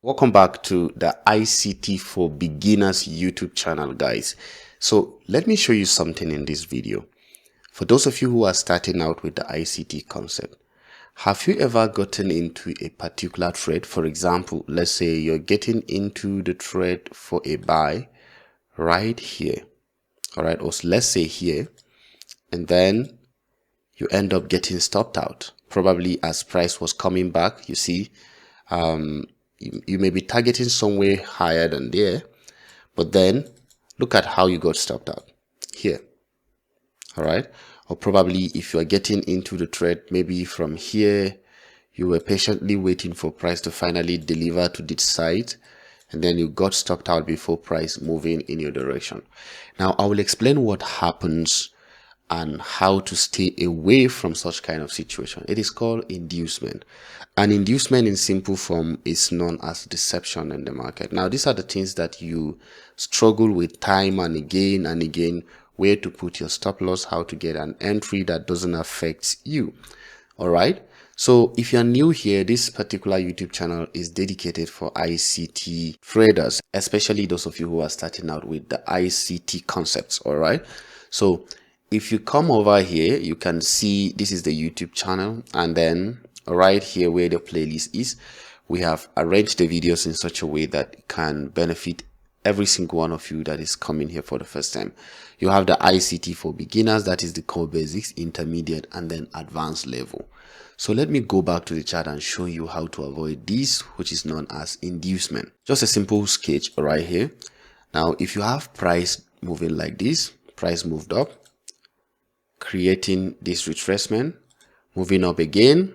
Welcome back to the ICT for Beginners YouTube channel, guys. So let me show you something in this video. For those of you who are starting out with the ICT concept, have you ever gotten into a particular trade? For example, let's say you're getting into the trade for a buy right here, all right, or let's say here, and then you end up getting stopped out. Probably as price was coming back, you see, you may be targeting somewhere higher than there, but then look at how you got stopped out here. All right. Or probably if you are getting into the trade, maybe from here, you were patiently waiting for price to finally deliver to this side, and then you got stopped out before price moving in your direction. Now, I will explain what happens and how to stay away from such kind of situation. It is called inducement. And inducement in simple form is known as deception in the market. Now, these are the things that you struggle with time and again, where to put your stop loss, how to get an entry that doesn't affect you. All right. So if you're new here, this particular YouTube channel is dedicated for ICT traders, especially those of you who are starting out with the ICT concepts. All right. So if you come over here, you can see this is the YouTube channel, and then right here where the playlist is, we have arranged the videos in such a way that it can benefit every single one of you that is coming here for the first time. You have the ICT for beginners, that is the core basics, intermediate, and then advanced level. So let me go back to the chart and show you how to avoid this, which is known as inducement. Just a simple sketch right here. Now, if you have price moving like this, price moved up, creating this retracement, moving up again.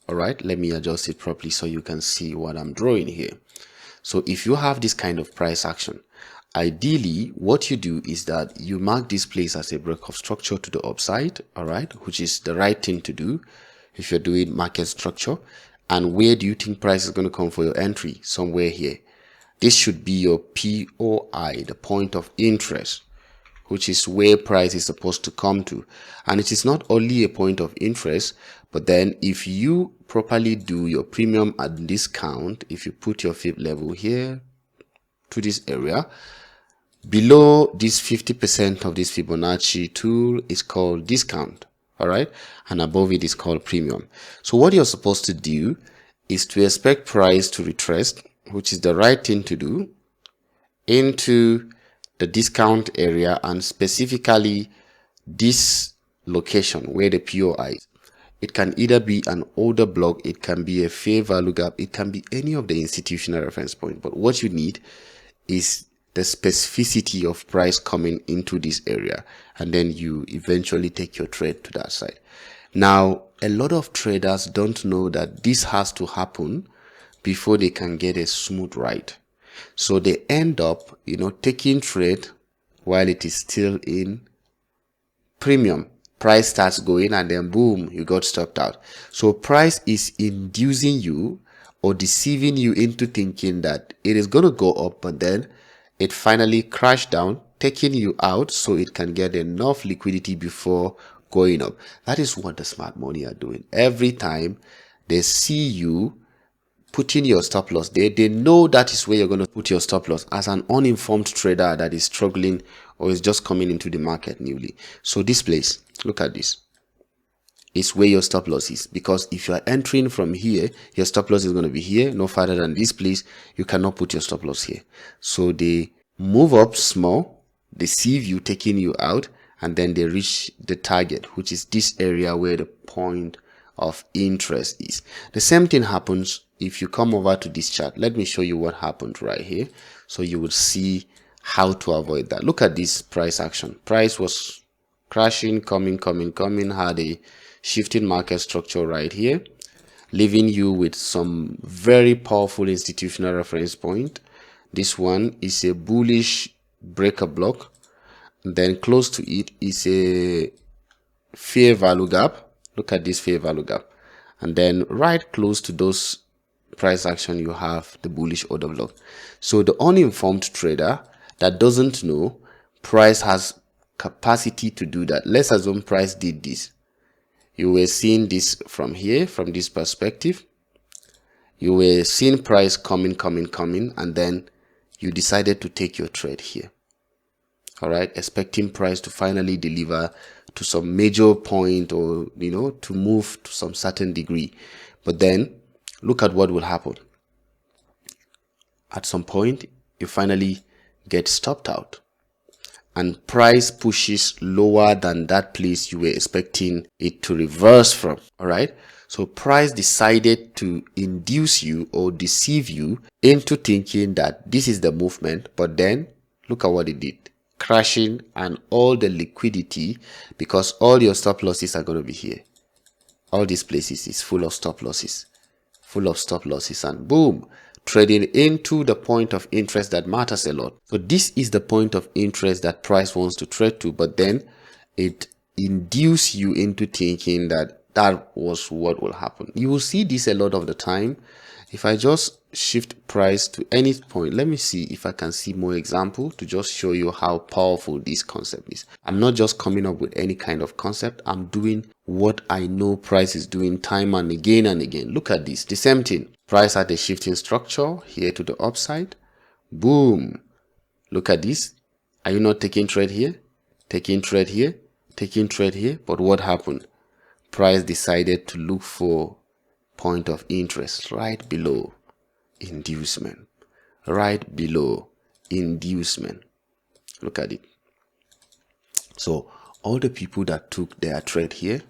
All right, let me adjust it properly so you can see what I'm drawing here. So if you have this kind of price action, ideally what you do is that you mark this place as a break of structure to the upside, all right, which is the right thing to do if you're doing market structure. And where do you think price is going to come for your entry? Somewhere here. This should be your POI, the point of interest, which is where price is supposed to come to. And it is not only a point of interest, but then if you properly do your premium and discount, if you put your fib level here to this area, below this 50% of this Fibonacci tool is called discount, all right, and above it is called premium. So what you're supposed to do is to expect price to retrace, which is the right thing to do, into the discount area, and specifically this location where the POI is. It can either be an older block, it can be a fair value gap, it can be any of the institutional reference point. But what you need is the specificity of price coming into this area, and then you eventually take your trade to that side. Now, a lot of traders don't know that this has to happen before they can get a smooth ride. So they end up, taking trade while it is still in premium. Price starts going and then boom, you got stopped out. So price is inducing you or deceiving you into thinking that it is going to go up, but then it finally crashed down, taking you out so it can get enough liquidity before going up. That is what the smart money are doing. Every time they see you putting your stop loss there, they know that is where you're going to put your stop loss as an uninformed trader that is struggling or is just coming into the market newly. So this place, look at this, is where your stop loss is, because if you are entering from here, your stop loss is going to be here, no further than this place. You cannot put your stop loss here. So they move up small, deceive you, taking you out, and then they reach the target, which is this area where the point of interest is. The same thing happens if you come over to this chart. Let me show you what happened right here, so you will see how to avoid that. Look at this price action. Price was crashing, coming, had a shifting market structure right here, leaving you with some very powerful institutional reference point. This one is a bullish breaker block, then close to it is a fair value gap. Look at this fair value gap, and then right close to those price action you have the bullish order block. So the uninformed trader that doesn't know price has capacity to do that. Let's assume price did this. You were seeing this from here, from this perspective. You were seeing price coming, and then you decided to take your trade here. All right, expecting price to finally deliver to some major point, or to move to some certain degree. But then look at what will happen. At some point, you finally get stopped out, and price pushes lower than that place you were expecting it to reverse from. All right, so price decided to induce you or deceive you into thinking that this is the movement, but then look at what it did. Crashing, and all the liquidity, because all your stop losses are going to be here. All these places is full of stop losses, and boom, trading into the point of interest that matters a lot. So this is the point of interest that price wants to trade to, but then it induces you into thinking that that was what will happen. You will see this a lot of the time. If I just shift price to any point, let me see if I can see more example to just show you how powerful this concept is. I'm not just coming up with any kind of concept. I'm doing what I know price is doing time and again and again. Look at this, the same thing. Price had a shifting structure here to the upside. Boom. Look at this. Are you not taking trade here? Taking trade here? Taking trade here? But what happened? Price decided to look for point of interest right below inducement. Right below inducement. Look at it. So all the people that took their trade here,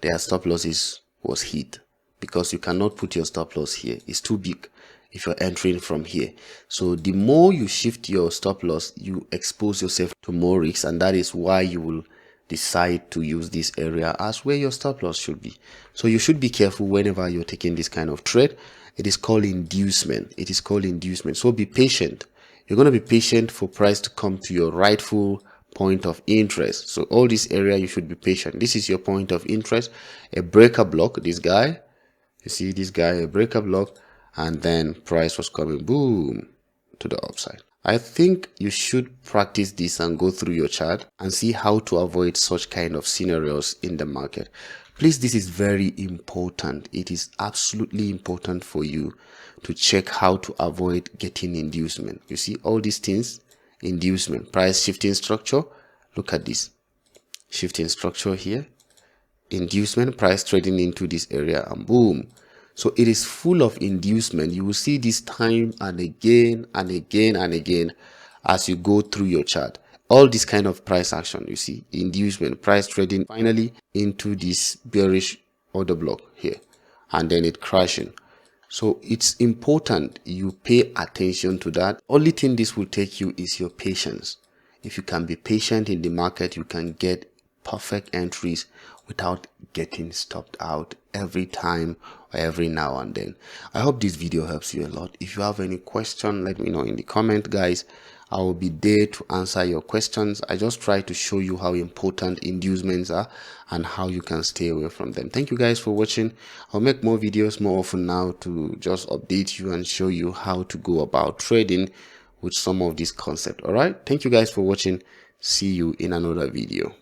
their stop losses was hit, because you cannot put your stop loss here. It's too big if you're entering from here. So the more you shift your stop loss, you expose yourself to more risks, and that is why you will decide to use this area as where your stop loss should be. So you should be careful whenever you're taking this kind of trade. It is called inducement. It is called inducement. So be patient. You're going to be patient for price to come to your rightful point of interest. So all this area, you should be patient. This is your point of interest. A breaker block, this guy, you see this guy, a breaker block, and then price was coming, boom, to the upside. I think you should practice this and go through your chart and see how to avoid such kind of scenarios in the market. Please, this is very important. It is absolutely important for you to check how to avoid getting inducement. You see all these things, inducement, price shifting structure. Look at this shifting structure here, inducement, price trading into this area, and boom. So it is full of inducement. You will see this time and again and again and again as you go through your chart. All this kind of price action, you see, inducement, price trading finally into this bearish order block here, and then it crashing. So it's important you pay attention to that. Only thing this will take you is your patience. If you can be patient in the market, you can get perfect entries without getting stopped out every time or every now and then. I hope this video helps you a lot. If you have any question, let me know in the comment, guys. I will be there to answer your questions. I just try to show you how important inducements are and how you can stay away from them. Thank you guys for watching. I'll make more videos more often now to just update you and show you how to go about trading with some of these concepts. All right, thank you guys for watching. See you in another video.